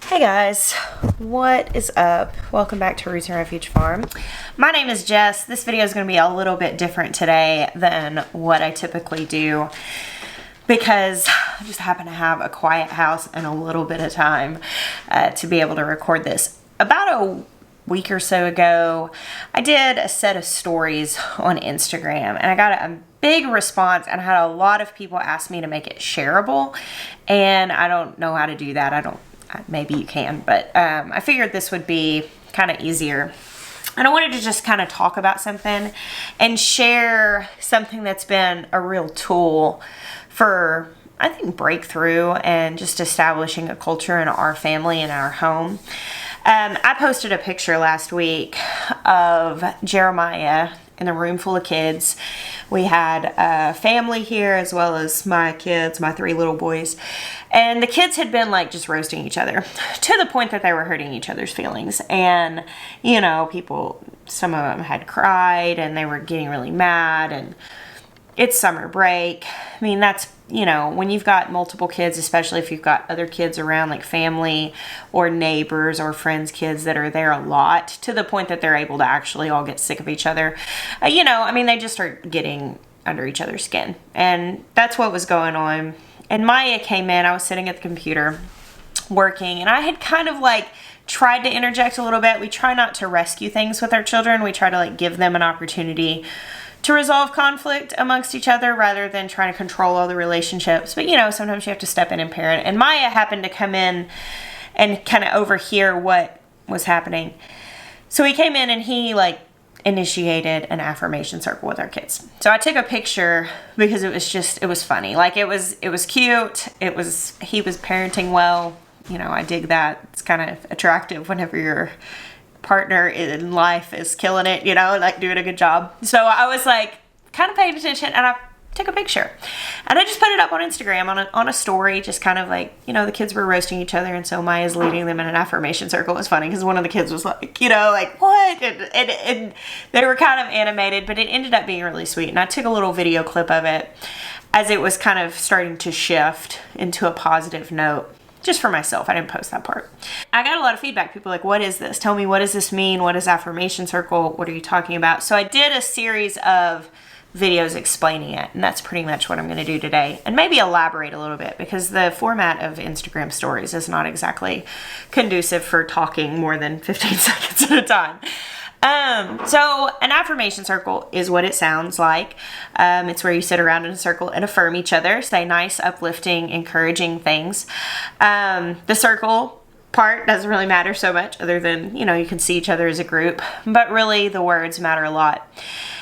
Hey guys, what is up? Welcome back to Roots Refuge Farm. My name is Jess. This video is going to be a little bit different today than what I typically do because I just happen to have a quiet house and a little bit of time to be able to record this. About a week or so ago, I did a set of stories on Instagram and I got a big response and I had a lot of people ask me to make it shareable, and I don't know how to do that. Maybe you can, but I figured this would be kind of easier. And I wanted to just kind of talk about something and share something that's been a real tool for, I think, breakthrough and just establishing a culture in our family and our home. I posted a picture last week of Jeremiah in a room full of kids. We had a family here as well as my kids, my 3 little boys. And the kids had been like just roasting each other to the point that they were hurting each other's feelings. And, you know, some of them had cried and they were getting really mad, and it's summer break. I mean, that's, you know, when you've got multiple kids, especially if you've got other kids around, like family or neighbors or friends' kids that are there a lot, to the point that they're able to actually all get sick of each other. You know, I mean, they just start getting under each other's skin. And that's what was going on. And Maya came in, I was sitting at the computer working, and I had kind of like tried to interject a little bit. We try not to rescue things with our children. We try to like give them an opportunity to resolve conflict amongst each other rather than trying to control all the relationships. But, you know, sometimes you have to step in and parent. And Maya happened to come in and kind of overhear what was happening. So he came in and he like initiated an affirmation circle with our kids. So I took a picture because it was funny. Like it was cute. He was parenting well. You know, I dig that. It's kind of attractive whenever your partner in life is killing it, you know, like doing a good job. So I was like kind of paying attention, and I took a picture and I just put it up on Instagram on a story, just kind of like, you know, the kids were roasting each other, and so Maya's leading them in an affirmation circle. It was funny because one of the kids was like, you know, like, what? And they were kind of animated, but it ended up being really sweet. And I took a little video clip of it as it was kind of starting to shift into a positive note. Just for myself. I didn't post that part. I got a lot of feedback. People were like, what is this? Tell me, what does this mean? What is Affirmation Circle? What are you talking about? So I did a series of videos explaining it, and that's pretty much what I'm going to do today, and maybe elaborate a little bit because the format of Instagram stories is not exactly conducive for talking more than 15 seconds at a time. So an affirmation circle is what it sounds like. It's where you sit around in a circle and affirm each other, say nice, uplifting, encouraging things. The circle part doesn't really matter so much, other than, you know, you can see each other as a group, but really the words matter a lot.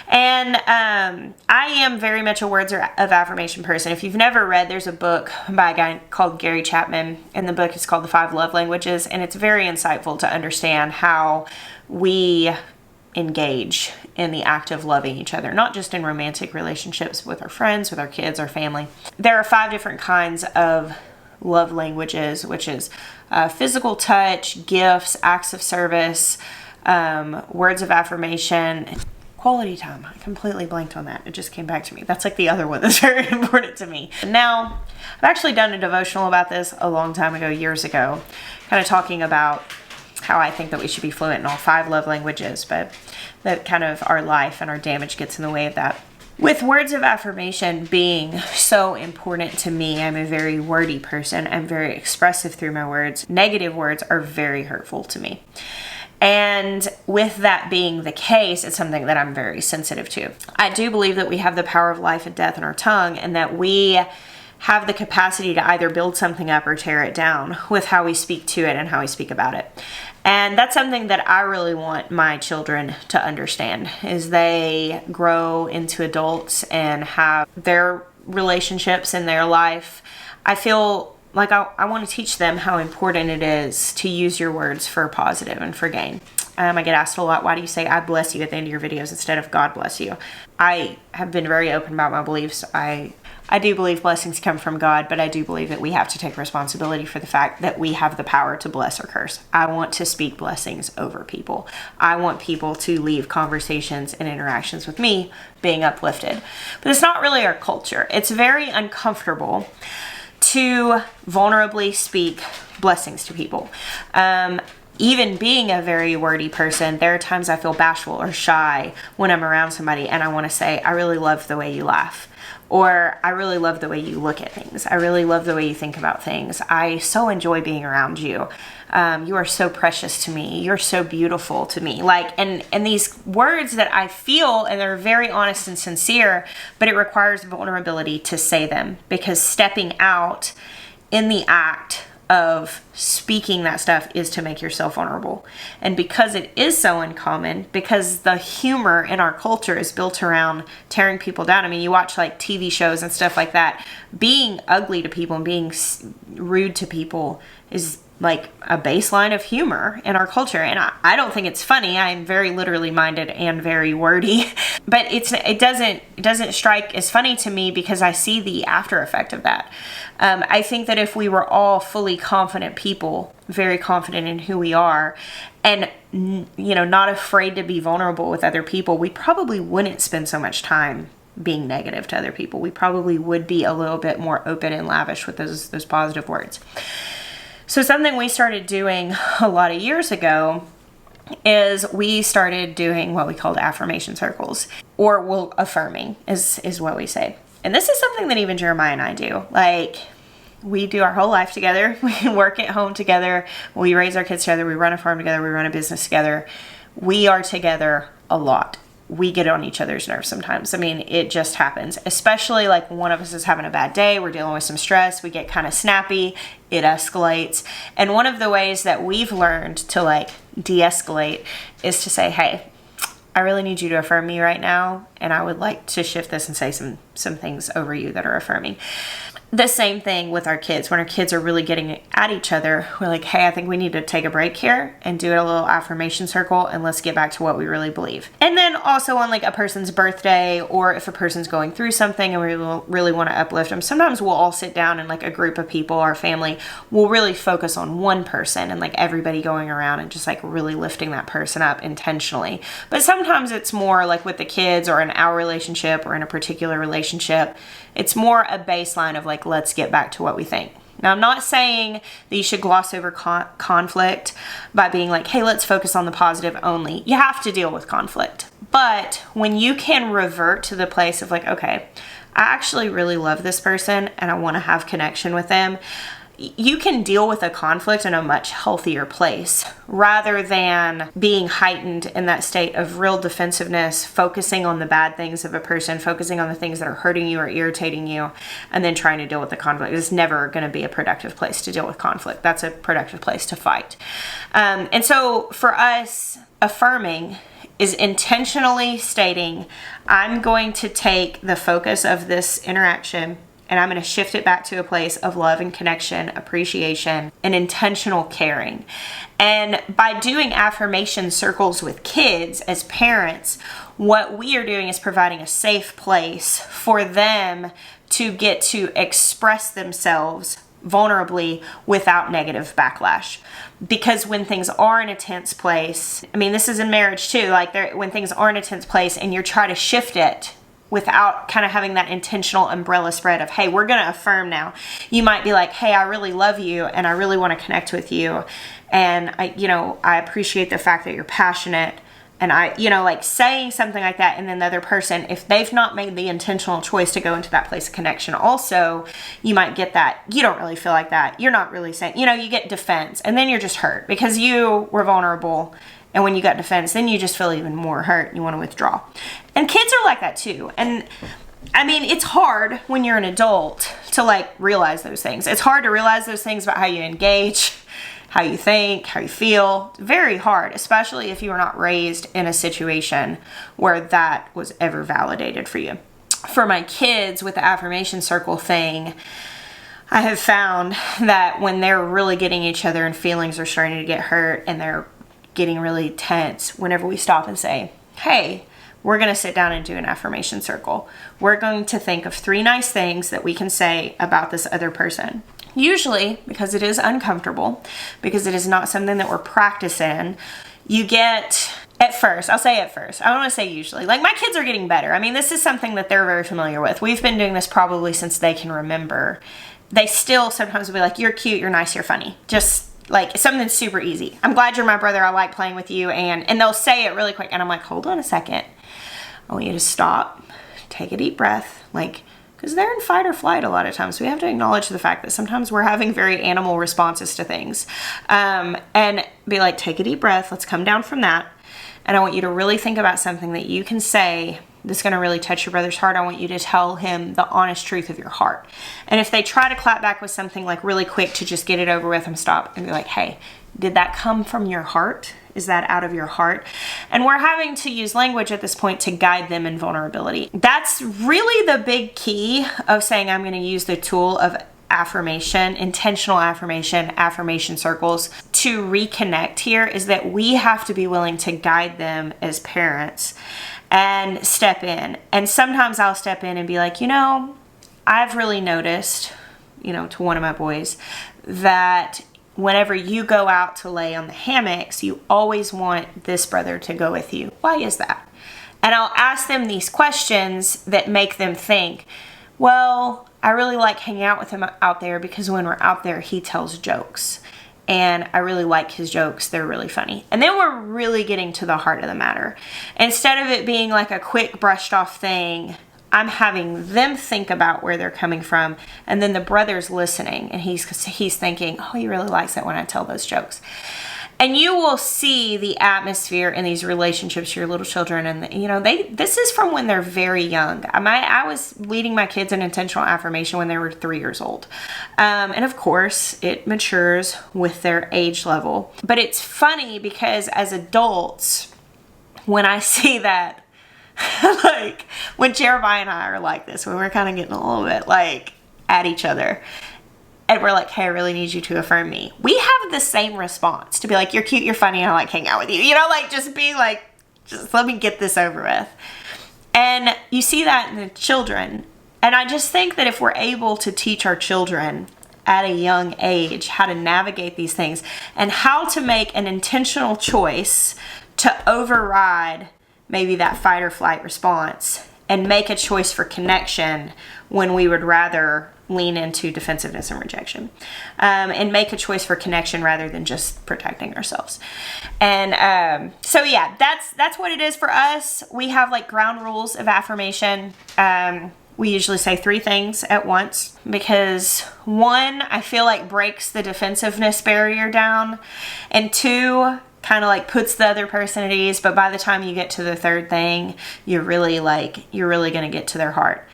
And I am very much a words of affirmation person. If you've never read, there's a book by a guy called Gary Chapman, and the book is called The 5 Love Languages, and it's very insightful to understand how we engage in the act of loving each other, not just in romantic relationships with our friends, with our kids, our family. There are 5 different kinds of love languages, which is physical touch, gifts, acts of service, words of affirmation, quality time. I completely blanked on that. It just came back to me. That's like the other one that's very important to me. Now, I've actually done a devotional about this a long time ago, years ago, kind of talking about how I think that we should be fluent in all 5 love languages, but that kind of our life and our damage gets in the way of that. With words of affirmation being so important to me, I'm a very wordy person. I'm very expressive through my words. Negative words are very hurtful to me. And with that being the case, it's something that I'm very sensitive to. I do believe that we have the power of life and death in our tongue, and that we have the capacity to either build something up or tear it down with how we speak to it and how we speak about it. And that's something that I really want my children to understand as they grow into adults and have their relationships in their life. I feel like I want to teach them how important it is to use your words for positive and for gain. I get asked a lot, why do you say I bless you at the end of your videos instead of God bless you? I have been very open about my beliefs. I do believe blessings come from God, but I do believe that we have to take responsibility for the fact that we have the power to bless or curse. I want to speak blessings over people. I want people to leave conversations and interactions with me being uplifted. But it's not really our culture. It's very uncomfortable to vulnerably speak blessings to people. Even being a very wordy person, there are times I feel bashful or shy when I'm around somebody and I want to say, I really love the way you laugh. Or I really love the way you look at things. I really love the way you think about things. I so enjoy being around you. You are so precious to me. You're so beautiful to me. Like, and these words that I feel, and they're very honest and sincere, but it requires vulnerability to say them, because stepping out in the act of speaking that stuff is to make yourself vulnerable. And because it is so uncommon, because the humor in our culture is built around tearing people down. I mean, you watch like TV shows and stuff like that. Being ugly to people and being rude to people is like a baseline of humor in our culture. And I don't think it's funny. I'm very literally minded and very wordy, but it doesn't strike as funny to me because I see the after effect of that. I think that if we were all fully confident people, very confident in who we are, and not afraid to be vulnerable with other people, we probably wouldn't spend so much time being negative to other people. We probably would be a little bit more open and lavish with those positive words. So something we started doing a lot of years ago is we started doing what we called affirmation circles, or affirming is what we say. And this is something that even Jeremiah and I do. Like, we do our whole life together. We work at home together. We raise our kids together. We run a farm together. We run a business together. We are together a lot. We get on each other's nerves sometimes. I mean, it just happens, especially like one of us is having a bad day. We're dealing with some stress. We get kind of snappy. It escalates. And one of the ways that we've learned to like de-escalate is to say, hey, I really need you to affirm me right now. And I would like to shift this and say some things over you that are affirming. The same thing with our kids. When our kids are really getting at each other, we're like, hey, I think we need to take a break here and do a little affirmation circle, and let's get back to what we really believe. And then also on like a person's birthday, or if a person's going through something and we really want to uplift them, sometimes we'll all sit down and like a group of people, our family, will really focus on one person and like everybody going around and just like really lifting that person up intentionally. But sometimes it's more like with the kids or in our relationship or in a particular relationship, it's more a baseline of like, let's get back to what we think. Now, I'm not saying that you should gloss over conflict by being like, hey, let's focus on the positive only. You have to deal with conflict. But when you can revert to the place of like, okay, I actually really love this person and I want to have connection with them, you can deal with a conflict in a much healthier place rather than being heightened in that state of real defensiveness, focusing on the bad things of a person, focusing on the things that are hurting you or irritating you, and then trying to deal with the conflict. It's never going to be a productive place to deal with conflict. That's a productive place to fight. And so for us, affirming is intentionally stating, I'm going to take the focus of this interaction and I'm going to shift it back to a place of love and connection, appreciation, and intentional caring. And by doing affirmation circles with kids as parents, what we are doing is providing a safe place for them to get to express themselves vulnerably without negative backlash. Because when things are in a tense place, I mean, this is in marriage too, like when things are in a tense place and you're trying to shift it without kind of having that intentional umbrella spread of, hey, we're going to affirm now. You might be like, hey, I really love you and I really want to connect with you. And I appreciate the fact that you're passionate. And like saying something like that, and then the other person, if they've not made the intentional choice to go into that place of connection also, you might get that, you don't really feel like that. You're not really saying, you get defense, and then you're just hurt because you were vulnerable. And when you got defense, then you just feel even more hurt and you want to withdraw. And kids are like that too. And I mean, it's hard when you're an adult to like realize those things. It's hard to realize those things about how you engage, how you think, how you feel. Very hard, especially if you were not raised in a situation where that was ever validated for you. For my kids with the affirmation circle thing, I have found that when they're really getting each other and feelings are starting to get hurt and they're getting really tense, whenever we stop and say, hey, we're going to sit down and do an affirmation circle. We're going to think of 3 nice things that we can say about this other person. Usually, because it is uncomfortable, because it is not something that we're practicing, you get, at first, I don't want to say usually, like my kids are getting better. I mean, this is something that they're very familiar with. We've been doing this probably since they can remember. they still sometimes will be like, you're cute, you're nice, you're funny. Just like something super easy. I'm glad you're my brother. I like playing with you. And they'll say it really quick. And I'm like, hold on a second. I want you to stop, take a deep breath. Like, because they're in fight or flight a lot of times. So we have to acknowledge the fact that sometimes we're having very animal responses to things. And be like, take a deep breath. Let's come down from that. And I want you to really think about something that you can say that's going to really touch your brother's heart. I want you to tell him the honest truth of your heart. And if they try to clap back with something like really quick to just get it over with, and stop and be like, hey, did that come from your heart? Is that out of your heart? And we're having to use language at this point to guide them in vulnerability. That's really the big key of saying I'm going to use the tool of affirmation, intentional affirmation, affirmation circles to reconnect here, is that we have to be willing to guide them as parents and step in. And sometimes I'll step in and be like, you know, I've really noticed, you know, to one of my boys, that whenever you go out to lay on the hammocks, you always want this brother to go with you. Why is that? And I'll ask them these questions that make them think, well, I really like hanging out with him out there because when we're out there, he tells jokes. And I really like his jokes. They're really funny. And then we're really getting to the heart of the matter. Instead of it being like a quick brushed off thing, I'm having them think about where they're coming from. And then the brother's listening and he's thinking, oh, he really likes it when I tell those jokes. And you will see the atmosphere in these relationships, your little children, and you know, this is from when they're very young. I was leading my kids in intentional affirmation when they were 3 years old. And of course, it matures with their age level. But it's funny because as adults, when I see that, like when Jeremiah and I are like this, when we're kind of getting a little bit like at each other, and we're like, hey, I really need you to affirm me. We have the same response to be like, you're cute, you're funny, and I like hanging out with you. You know, like just be like, just let me get this over with. And you see that in the children. And I just think that if we're able to teach our children at a young age how to navigate these things and how to make an intentional choice to override maybe that fight or flight response and make a choice for connection when we would rather lean into defensiveness and rejection, and make a choice for connection rather than just protecting ourselves. And so yeah, that's what it is for us. We have like ground rules of affirmation. We usually say 3 things at once because 1, I feel like breaks the defensiveness barrier down, and 2, kind of like puts the other person at ease. But by the time you get to the 3rd thing, you're really going to get to their heart.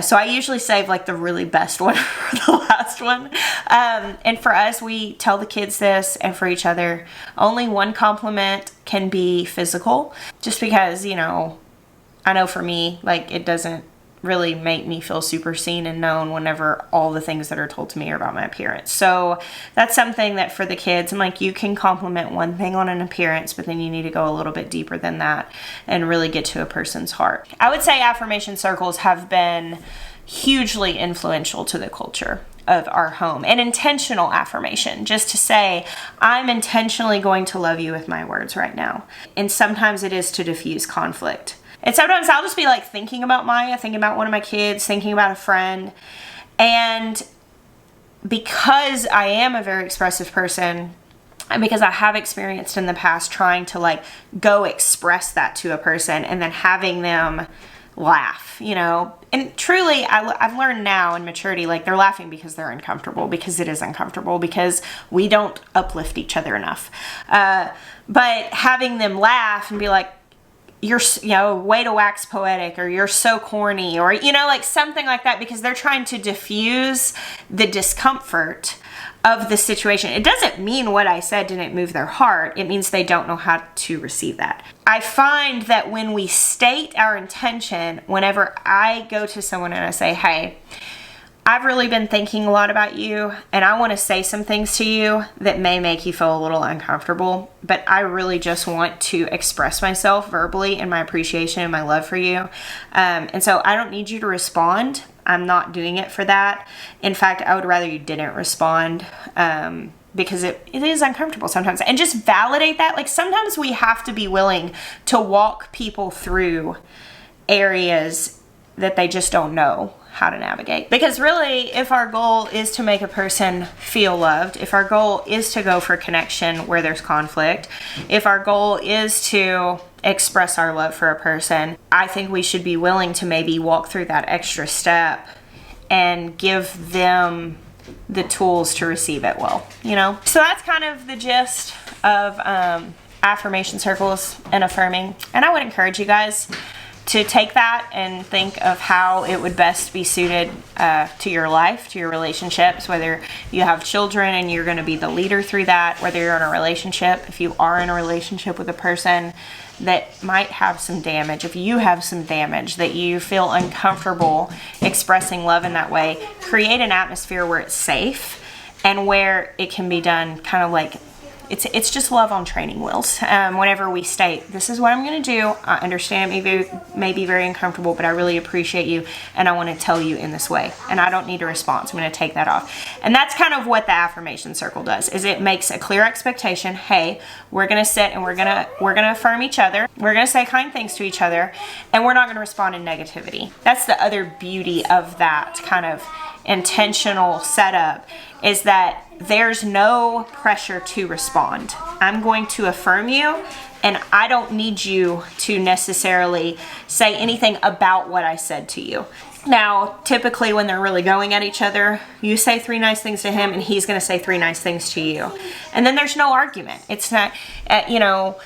So I usually save like the really best one for the last one. And for us, we tell the kids this, and for each other, only 1 compliment can be physical, just because, you know, I know for me, like it doesn't really make me feel super seen and known whenever all the things that are told to me are about my appearance. So that's something that for the kids, I'm like, you can compliment one thing on an appearance, but then you need to go a little bit deeper than that and really get to a person's heart. I would say affirmation circles have been hugely influential to the culture of our home, and intentional affirmation, just to say, I'm intentionally going to love you with my words right now. And sometimes it is to diffuse conflict. And sometimes I'll just be like thinking about Maya, thinking about one of my kids, thinking about a friend. And because I am a very expressive person, and because I have experienced in the past trying to like go express that to a person and then having them laugh, you know, and truly I've learned now in maturity, like they're laughing because they're uncomfortable, because it is uncomfortable, because we don't uplift each other enough. But having them laugh and be like, you're, you know, way to wax poetic, or you're so corny, or, you know, like something like that, because they're trying to diffuse the discomfort of the situation. It doesn't mean what I said didn't move their heart. It means they don't know how to receive that. I find that when we state our intention, whenever I go to someone and I say, hey, I've really been thinking a lot about you, and I want to say some things to you that may make you feel a little uncomfortable, but I really just want to express myself verbally and my appreciation and my love for you. And so I don't need you to respond. I'm not doing it for that. In fact, I would rather you didn't respond, because it is uncomfortable sometimes. And just validate that. Like sometimes we have to be willing to walk people through areas that they just don't know how to navigate. Because really, if our goal is to make a person feel loved, if our goal is to go for connection where there's conflict, if our goal is to express our love for a person, I think we should be willing to maybe walk through that extra step and give them the tools to receive it well, you know? So that's kind of the gist of affirmation circles and affirming. And I would encourage you guys to take that and think of how it would best be suited to your life, to your relationships, whether you have children and you're going to be the leader through that, whether you're in a relationship, if you are in a relationship with a person that might have some damage, if you have some damage that you feel uncomfortable expressing love in that way, create an atmosphere where it's safe and where it can be done kind of like it's just love on training wheels. Whenever we state, this is what I'm going to do, I understand it may be very uncomfortable, but I really appreciate you and I want to tell you in this way, and I don't need a response. I'm going to take that off. And that's kind of what the affirmation circle does, is it makes a clear expectation. Hey, we're going to sit and we're going to affirm each other. We're going to say kind things to each other, and we're not going to respond in negativity. That's the other beauty of that kind of intentional setup, is that there's no pressure to respond. I'm going to affirm you, and I don't need you to necessarily say anything about what I said to you. Now, typically when they're really going at each other, you say 3 nice things to him and he's going to say 3 nice things to you. And then there's no argument. It's not, you know,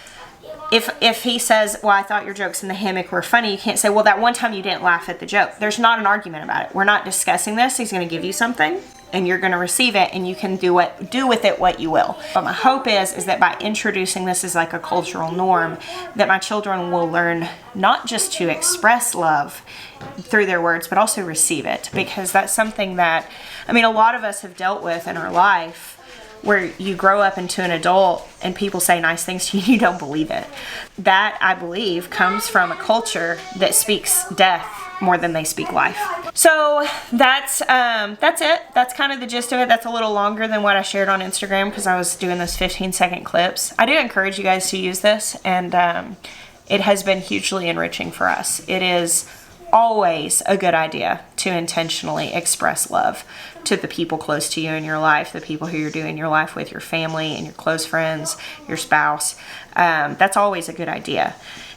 if he says, well, I thought your jokes in the hammock were funny, you can't say, well, that one time you didn't laugh at the joke. There's not an argument about it. We're not discussing this. He's going to give you something and you're going to receive it, and you can do with it what you will. But my hope is that by introducing this as like a cultural norm, that my children will learn not just to express love through their words, but also receive it. Because that's something that, I mean, a lot of us have dealt with in our life, where you grow up into an adult and people say nice things to you, you don't believe it. That, I believe, comes from a culture that speaks death more than they speak life. So that's it. That's kind of the gist of it. That's a little longer than what I shared on Instagram because I was doing those 15-second clips. I do encourage you guys to use this, and it has been hugely enriching for us. It is always a good idea to intentionally express love to the people close to you in your life, the people who you're doing your life with, your family and your close friends, your spouse. That's always a good idea.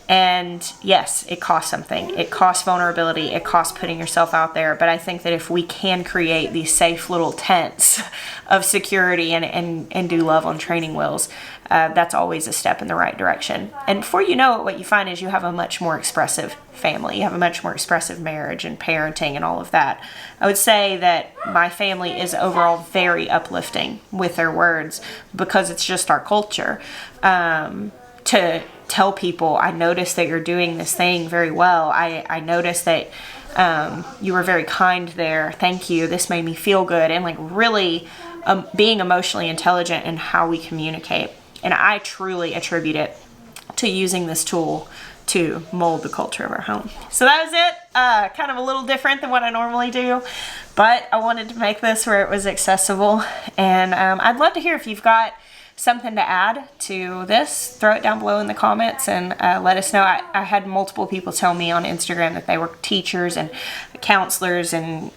And yes, it costs something. It costs vulnerability. It costs putting yourself out there. But I think that if we can create these safe little tents of security and do love on training wheels, that's always a step in the right direction. And before you know it, what you find is you have a much more expressive family. You have a much more expressive marriage and parenting and all of that. I would say that my family is overall very uplifting with their words because it's just our culture. To tell people, I noticed that you're doing this thing very well. I noticed that you were very kind there. Thank you. This made me feel good. And like really being emotionally intelligent in how we communicate. And I truly attribute it to using this tool to mold the culture of our home. So that was it. Kind of a little different than what I normally do, but I wanted to make this where it was accessible. And I'd love to hear if you've got something to add to this. Throw it down below in the comments and let us know. I had multiple people tell me on Instagram that they were teachers and counselors and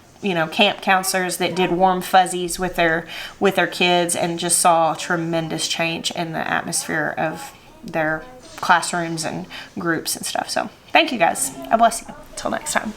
camp counselors that did warm fuzzies with their kids and just saw a tremendous change in the atmosphere of their classrooms and groups and stuff. So thank you guys. I bless you. Until next time.